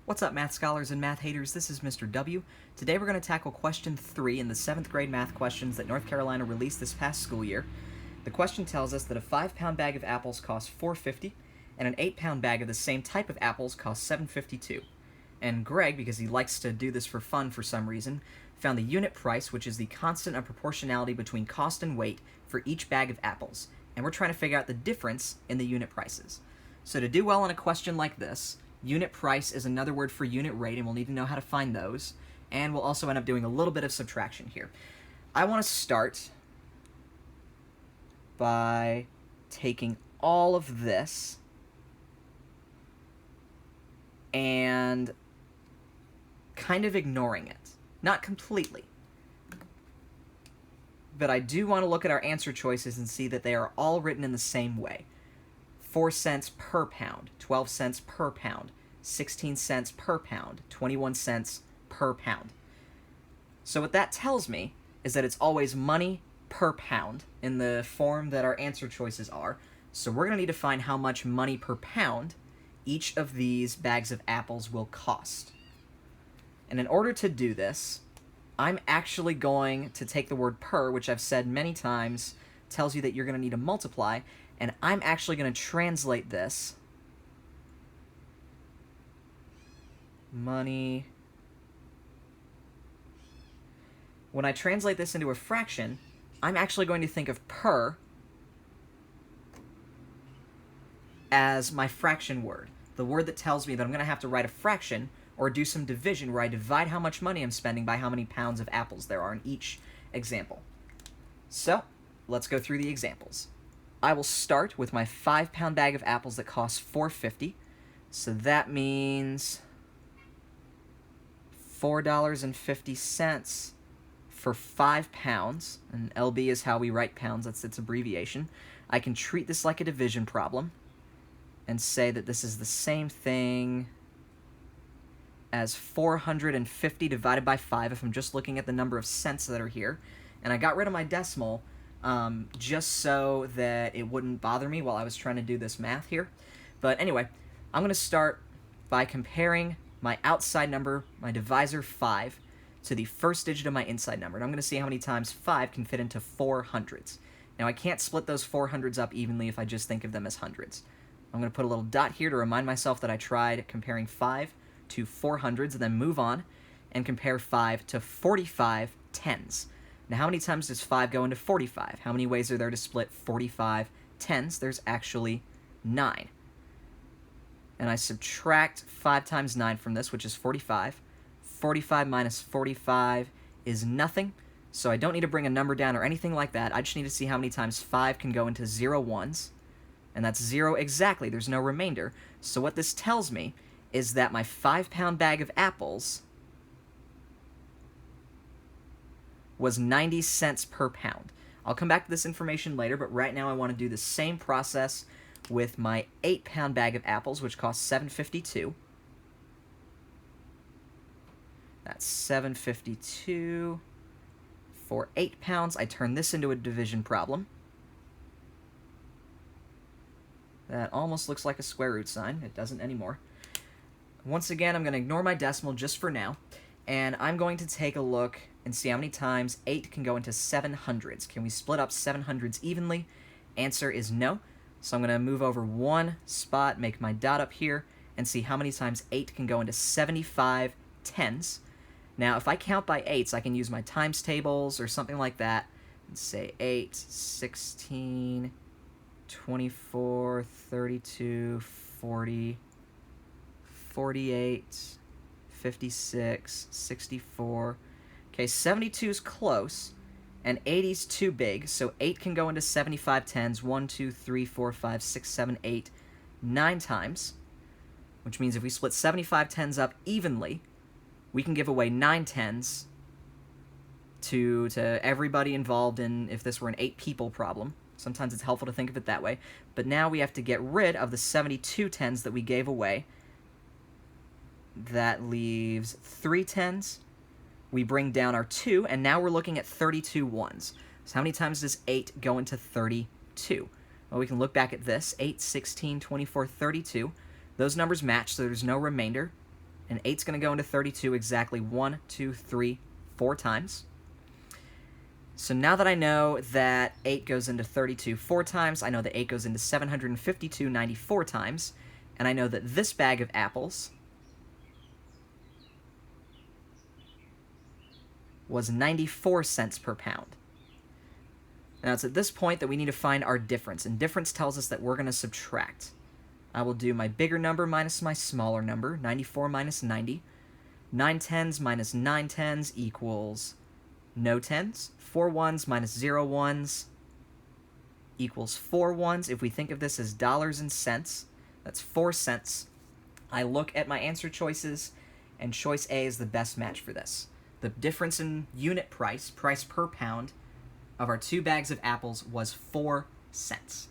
What's up, math scholars and math haters? This is Mr. W. Today we're going to tackle question 3 in the 7th grade math questions that North Carolina released this past school year. The question tells us that a 5-pound bag of apples costs $4.50 and an 8-pound bag of the same type of apples costs $7.52. And Greg, because he likes to do this for fun for some reason, found the unit price, which is the constant of proportionality between cost and weight for each bag of apples. And we're trying to figure out the difference in the unit prices. So to do well on a question like this, unit price is another word for unit rate, and we'll need to know how to find those. And we'll also end up doing a little bit of subtraction here. I want to start by taking all of this and kind of ignoring it. Not completely. But I do want to look at our answer choices and see that they are all written in the same way. 4 cents per pound, 12 cents per pound, 16 cents per pound, 21 cents per pound. So what that tells me is that it's always money per pound in the form that our answer choices are. So we're going to need to find how much money per pound each of these bags of apples will cost. And in order to do this, I'm actually going to take the word per, which I've said many times tells you that you're going to need to multiply, and I'm actually going to translate this money. When I translate this into a fraction, I'm actually going to think of per as my fraction word, the word that tells me that I'm going to have to write a fraction or do some division where I divide how much money I'm spending by how many pounds of apples there are in each example. So, let's go through the examples. I will start with my 5-pound bag of apples that costs $4.50. So that means $4.50 for 5 pounds, and LB is how we write pounds, that's its abbreviation. I can treat this like a division problem and say that this is the same thing as 450 divided by 5 if I'm just looking at the number of cents that are here. And I got rid of my decimal just so that it wouldn't bother me while I was trying to do this math here. But anyway, I'm going to start by comparing my outside number, my divisor 5, to the first digit of my inside number. And I'm going to see how many times 5 can fit into 4 hundreds. Now I can't split those 4 hundreds up evenly if I just think of them as hundreds. I'm going to put a little dot here to remind myself that I tried comparing 5 to 4 hundreds, and then move on and compare 5 to 45 tens. Now how many times does 5 go into 45? How many ways are there to split 45 tens? There's actually 9. And I subtract 5 times 9 from this, which is 45. 45 minus 45 is nothing, so I don't need to bring a number down or anything like that. I just need to see how many times 5 can go into 0 ones, and that's 0 exactly. There's no remainder. So what this tells me is that my 5-pound bag of apples was 90 cents per pound. I'll come back to this information later, but right now I want to do the same process with my 8-pound bag of apples, which costs $7.52. That's $7.52 for 8 pounds. I turn this into a division problem. That almost looks like a square root sign. It doesn't anymore. Once again, I'm going to ignore my decimal just for now, and I'm going to take a look and see how many times 8 can go into 7 hundreds. Can we split up 7 hundreds evenly? Answer is no. So I'm going to move over one spot, make my dot up here, and see how many times 8 can go into 75 tens. Now, if I count by 8s, I can use my times tables or something like that, and say 8, 16, 24, 32, 40, 48, 56, 64. Okay, 72 is close, and 80 is too big, so 8 can go into 75 tens 1, 2, 3, 4, 5, 6, 7, 8, 9 times, which means if we split 75 tens up evenly, we can give away 9 tens to everybody involved in, if this were an 8-people problem. Sometimes it's helpful to think of it that way. But now we have to get rid of the 72 tens that we gave away. That leaves 3 tens. We bring down our 2, and now we're looking at 32 ones. So how many times does 8 go into 32? Well, we can look back at this. 8, 16, 24, 32. Those numbers match, so there's no remainder. And 8's going to go into 32 exactly 1, 2, 3, 4 times. So now that I know that 8 goes into 32 4 times, I know that 8 goes into 752 94 times, and I know that this bag of apples was 94 cents per pound. Now it's at this point that we need to find our difference, and difference tells us that we're going to subtract. I will do my bigger number minus my smaller number, 94 minus 90. 9 tens minus 9 tens equals no tens. 4 ones minus 0 ones equals 4 ones. If we think of this as dollars and cents, that's 4 cents. I look at my answer choices, and choice A is the best match for this. The difference in unit price per pound, of our 2 bags of apples was 4 cents.